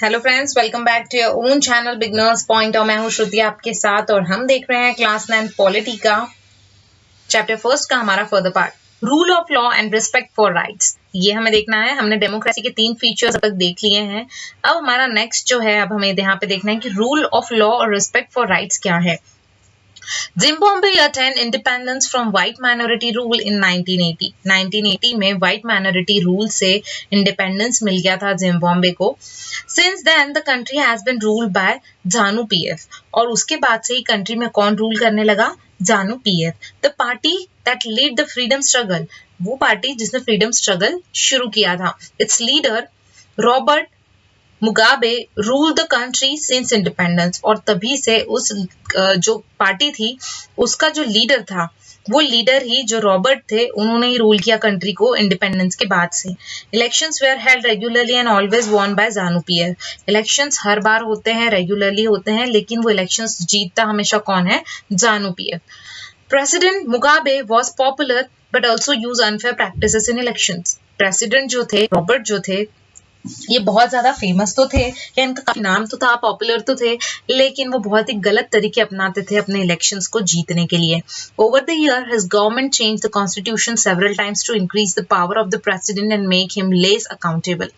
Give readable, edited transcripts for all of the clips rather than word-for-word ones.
Hello friends, welcome back to your own channel Beginners Point. और मैं हूं श्रुति आपके साथ और हम देख रहे हैं क्लास 9 पॉलिटी का चैप्टर फर्स्ट का हमारा further part, rule of law and respect for rights. ये हमें देखना है। हमने डेमोक्रेसी के 3 फीचर्स अब तक देख लिए हैं। अब हमारा नेक्स्ट जो है, अब हमें यहाँ पे देखना है कि रूल ऑफ लॉ और रिस्पेक्ट फॉर राइट्स क्या है। Zimbabwe attained independence from white minority rule in 1980. 1980 में white minority rule से independence मिल गया था जिम्बाब्वे को। Since then the country has been ruled by ZANU PF और उसके बाद से ही कंट्री में कौन रूल करने लगा? ZANU PF, the party that led the freedom struggle, वो पार्टी जिसने फ्रीडम स्ट्रगल शुरू किया था। Its leader Robert Mugabe rule the country since independence, और तभी से उस जो पार्टी थी उसका जो लीडर था, वो लीडर ही जो रॉबर्ट थे, उन्होंने ही रूल किया कंट्री को इंडिपेंडेंस के बाद से। Elections were held regularly and always won by ZANU PF। इलेक्शंस हर बार होते हैं, रेगुलरली होते हैं, लेकिन वो इलेक्शंस जीतता हमेशा कौन है? ZANU PF। President Mugabe was popular but also use unfair practices in elections. President जो थे, रॉबर्ट जो थे, ये बहुत ज्यादा फेमस तो थे, या इनका काफी नाम तो था, पॉपुलर तो थे, लेकिन वो बहुत ही गलत तरीके अपनाते थे अपने इलेक्शंस को जीतने के लिए। Over the year his government change the constitution several times to increase the power of the president and make him less accountable.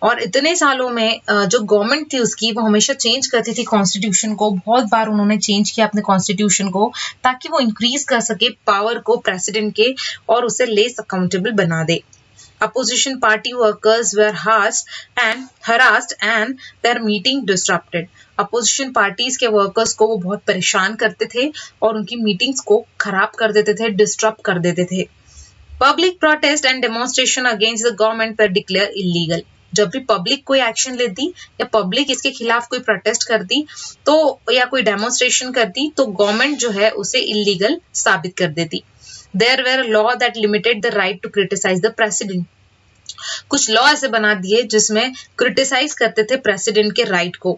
और इतने सालों में जो गवर्नमेंट थी उसकी, वो हमेशा चेंज करती थी कॉन्स्टिट्यूशन को। बहुत बार उन्होंने चेंज किया अपने कॉन्स्टिट्यूशन को ताकि वो इंक्रीज कर सके पावर को प्रेसिडेंट के और उसे लेस अकाउंटेबल बना दे। Opposition party workers were harassed and their meeting disrupted. Opposition parties के workers को वो बहुत परेशान करते थे और उनकी मीटिंग्स को खराब कर देते थे, डिस्टर्ब कर देते थे। Public protest and demonstration against the government were declared illegal. जब भी पब्लिक कोई एक्शन लेती या पब्लिक इसके खिलाफ कोई प्रोटेस्ट करती तो, या कोई डेमोन्स्ट्रेशन करती, तो गवर्नमेंट जो है उसे इलीगल साबित कर देती। There were a law that limited the right to criticize the president. कुछ लॉ ऐसे बना दिए जिसमें क्रिटिसाइज करते थे प्रेसिडेंट के राइट को।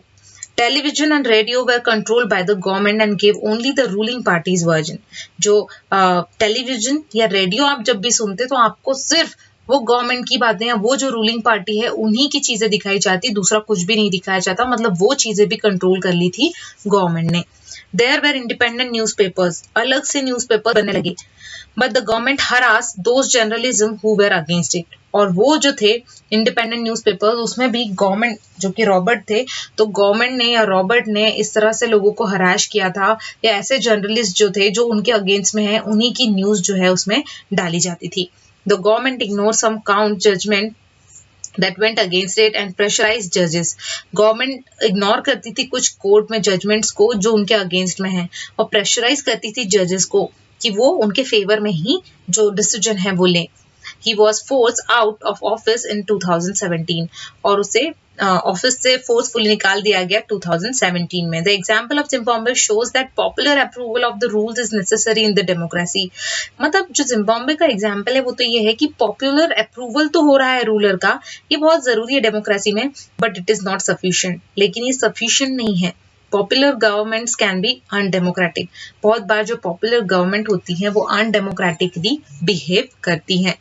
Television and radio were controlled by the government and give only the ruling parties version. जो टेलीविजन या रेडियो आप जब भी सुनते तो आपको सिर्फ वो गवर्नमेंट की बातें हैं, वो जो रूलिंग पार्टी है उन्हीं की चीजें दिखाई जाती, दूसरा कुछ भी नहीं दिखाया जाता। मतलब वो चीजें भी कंट्रोल कर ली थी गवर्नमेंट ने। There were independent newspapers, अलग से न्यूज़पेपर बनने लगे, but the government harassed those journalism who were against it. और वो जो थे इंडिपेंडेंट न्यूज़पेपर्स, उसमें भी गवर्नमेंट जो कि रॉबर्ट थे, तो गवर्नमेंट ने या रॉबर्ट ने इस तरह से लोगों को हराश किया था, या ऐसे जर्नलिस्ट जो थे जो उनके अगेंस्ट में है, उन्हीं की न्यूज़ जो है उसमें डाली जाती थी। The government ignored some count judgment that went against it and pressurized judges. Government ignore करती थी कुछ कोर्ट में जजमेंट्स को जो उनके अगेंस्ट में है, और प्रेशराइज करती थी जजेस को कि वो उनके फेवर में ही जो डिसीजन है वो लें। He was forced out of office in 2017 और उसे ऑफिस से फोर्सफुली निकाल दिया गया 2017 में। The example of Zimbabwe shows that popular approval of the rules is necessary in the democracy. मतलब जो जिम्बाब्वे का एग्जाम्पल है वो तो ये है कि पॉपुलर अप्रूवल तो हो रहा है रूलर का, ये बहुत जरूरी है डेमोक्रेसी में, but it is not sufficient. लेकिन ये सफिशिएंट नहीं है। Popular governments can be undemocratic. बहुत बार जो पॉपुलर गवर्नमेंट होती है वो अनडेमोक्रेटिकली बिहेव करती हैं।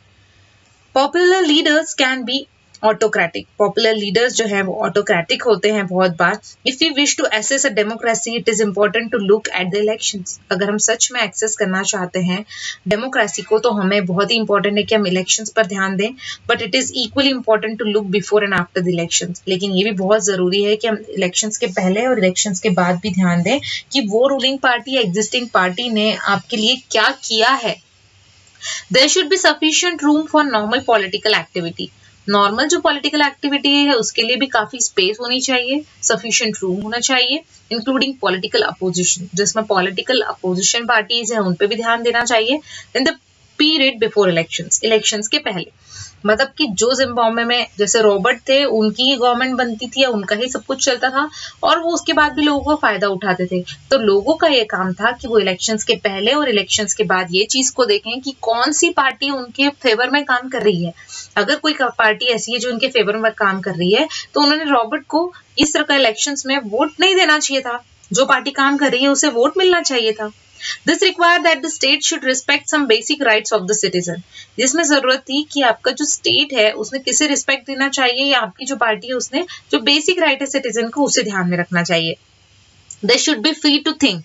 Popular leaders can be autocratic. Popular leaders जो है वो ऑटोक्रेटिक होते हैं बहुत बार। If you wish to assess a democracy it is important to look at the elections. अगर हम सच में एक्सेस करना चाहते हैं डेमोक्रेसी को, तो हमें बहुत ही इंपॉर्टेंट है कि हम इलेक्शंस पर ध्यान दें, but it is equally important to look before and after the elections. लेकिन ये भी बहुत जरूरी है कि हम इलेक्शंस के पहले और इलेक्शंस के बाद भी ध्यान दें कि वो रूलिंग पार्टी या एग्जिस्टिंग पार्टी ने आपके लिए क्या किया है। There should be sufficient room for normal political activity. Normal जो पॉलिटिकल एक्टिविटी है उसके लिए भी काफी स्पेस होनी चाहिए, सफिशिएंट रूम होना चाहिए, इंक्लूडिंग पॉलिटिकल अपोजिशन, जिसमें पॉलिटिकल अपोजिशन पार्टीज हैं उन पे भी ध्यान देना चाहिए। In the period before elections, elections के पहले, मतलब कि जो जिम्बाब्वे में जैसे रॉबर्ट थे उनकी ही गवर्नमेंट बनती थी या उनका ही सब कुछ चलता था, और वो उसके बाद भी लोगों का फायदा उठाते थे। तो लोगों का ये काम था कि वो इलेक्शंस के पहले और इलेक्शंस के बाद ये चीज को देखें कि कौन सी पार्टी उनके फेवर में काम कर रही है। अगर कोई पार्टी ऐसी है जो उनके फेवर में काम कर रही है, तो उन्होंने रॉबर्ट को इस तरह का इलेक्शंस में वोट नहीं देना चाहिए था। जो पार्टी काम कर रही है उसे वोट मिलना चाहिए था। This require that the state should respect some basic rights of the citizen. जिसमें जरूरत थी कि आपका जो स्टेट है उसने किसे रिस्पेक्ट देना चाहिए, या आपकी जो पार्टी है उसने जो बेसिक राइट है सिटीजन को उसे ध्यान में रखना चाहिए। They should be free to think,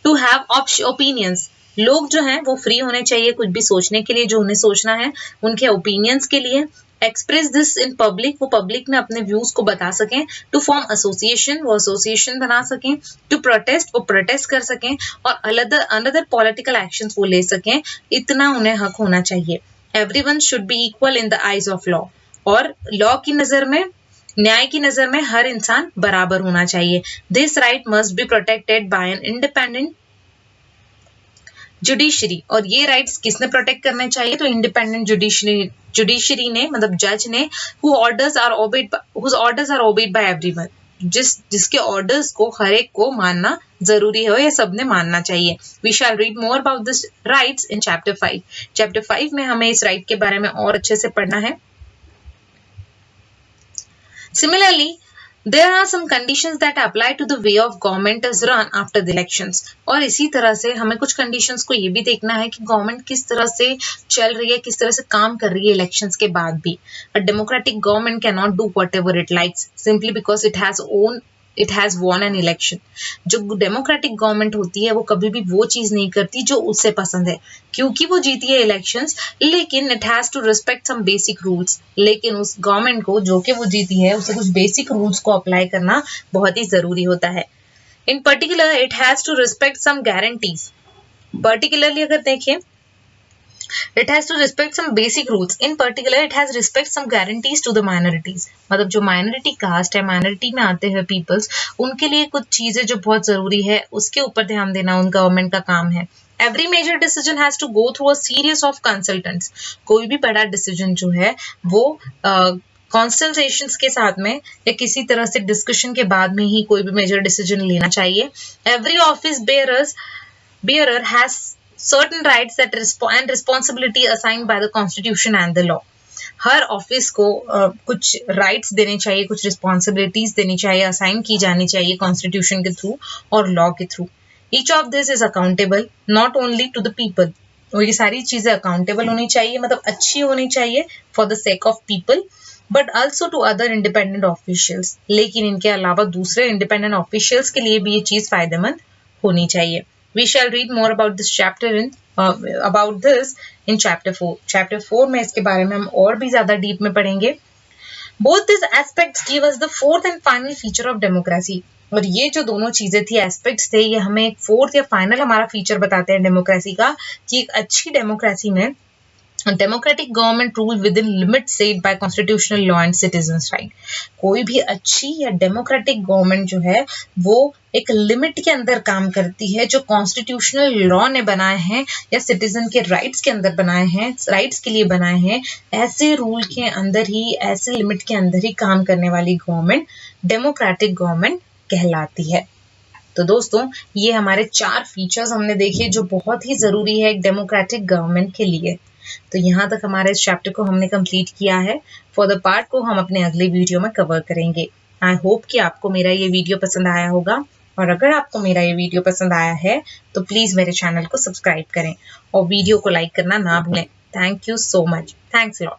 to have opinions. लोग जो हैं वो फ्री होने चाहिए कुछ भी सोचने के लिए, जो उन्हें सोचना है, उनके ओपिनियंस के लिए। एक्सप्रेस दिस इन पब्लिक, वो पब्लिक में अपने व्यूज को बता सकें। टू फॉर्म एसोसिएशन, वो एसोसिएशन बना सकें। टू प्रोटेस्ट, वो प्रोटेस्ट कर सकें। और अनदर पॉलिटिकल एक्शंस वो ले सकें, इतना उन्हें हक होना चाहिए। Everyone should be equal in the eyes of law, और लॉ की नजर में, न्याय की नजर में हर इंसान बराबर होना चाहिए। This right must be protected by an independent judiciary, और ये राइट्स किसने प्रोटेक्ट करने चाहिए, तो इंडिपेंडेंट जुडिशरी ने, मतलब जज ने, whose orders are obeyed by everyone, जिसके ऑर्डर्स को हर एक को मानना जरूरी है, या सबने मानना चाहिए। We shall read more about this rights in chapter 5। Chapter 5 में हमें इस राइट के बारे में और अच्छे से पढ़ना है। Similarly, there are some conditions that apply to the way of government is run after the elections। और इसी तरह से हमें कुछ conditions को ये भी देखना है कि गवर्नमेंट किस तरह से चल रही है, किस तरह से काम कर रही है इलेक्शंस के बाद भी। A democratic government cannot do whatever it likes simply because it has won an election। जो डेमोक्रेटिक गवर्नमेंट होती है वो कभी भी वो चीज नहीं करती जो उससे पसंद है, क्योंकि वो जीती है इलेक्शंस, लेकिन it has to respect some basic rules. लेकिन उस गवर्नमेंट को जो कि वो जीती है उसे कुछ बेसिक रूल्स को अप्लाई करना बहुत ही जरूरी होता है। In particular it has to respect some guarantees. Particularly अगर देखें, it has to respect some basic rules. In particular, it has respect some guarantees to the minorities। मतलब जो minority caste है, minority में आते हैं peoples, उनके लिए कुछ चीजें जो बहुत जरूरी है उसके ऊपर ध्यान देना उन गवर्नमेंट का काम है। Every major decision has to go through a series of consultants। कोई भी बड़ा डिसीजन जो है वो कॉन्सल्टेशंस के साथ में या किसी तरह से डिस्कशन के बाद में ही कोई भी मेजर डिसीजन लेना चाहिए। Every office bearer has certain rights that and responsibility assigned by the constitution and the law। Her office को कुछ राइट्स देने चाहिए, कुछ रिस्पॉन्सिबिलिटीज देनी चाहिए, असाइन की जानी चाहिए कॉन्स्टिट्यूशन के थ्रू और लॉ के थ्रू। Each of this is accountable not only to the people. और ये सारी चीजें अकाउंटेबल होनी चाहिए, मतलब अच्छी होनी चाहिए for the sake of people, but also to other independent officials. लेकिन इनके अलावा दूसरे इंडिपेंडेंट ऑफिशियल्स के लिए भी ये चीज फायदेमंद होनी चाहिए। We shall read more about this in chapter 4। Chapter 4 में इसके बारे में हम और भी ज्यादा डीप में पढ़ेंगे। Both these aspects give us the fourth and final feature of democracy। और ये जो दोनों चीजें थी, एस्पेक्ट्स थे, ये हमें एक फोर्थ या फाइनल हमारा फीचर बताते हैं डेमोक्रेसी का, कि एक अच्छी डेमोक्रेसी में democratic government rule within limit set by constitutional law and citizens right. कोई भी अच्छी या डेमोक्रेटिक गवर्नमेंट जो है वो एक लिमिट के अंदर काम करती है, जो कॉन्स्टिट्यूशनल लॉ ने बनाए हैं या सिटीजन के राइट्स के अंदर बनाए हैं, राइट्स के लिए बनाए हैं, ऐसे रूल के अंदर ही, ऐसे लिमिट के अंदर ही काम करने वाली गवर्नमेंट डेमोक्रेटिक गवर्नमेंट कहलाती है। तो दोस्तों, ये हमारे 4 फीचर्स हमने देखे जो बहुत ही जरूरी है एक डेमोक्रेटिक गवर्नमेंट के लिए। तो यहाँ तक हमारे इस चैप्टर को हमने कंप्लीट किया है। फॉर द पार्ट को हम अपने अगले वीडियो में कवर करेंगे। आई होप कि आपको मेरा ये वीडियो पसंद आया होगा, और अगर आपको मेरा ये वीडियो पसंद आया है तो प्लीज मेरे चैनल को सब्सक्राइब करें और वीडियो को लाइक करना ना भूलें। Thank you so much. Thanks a lot.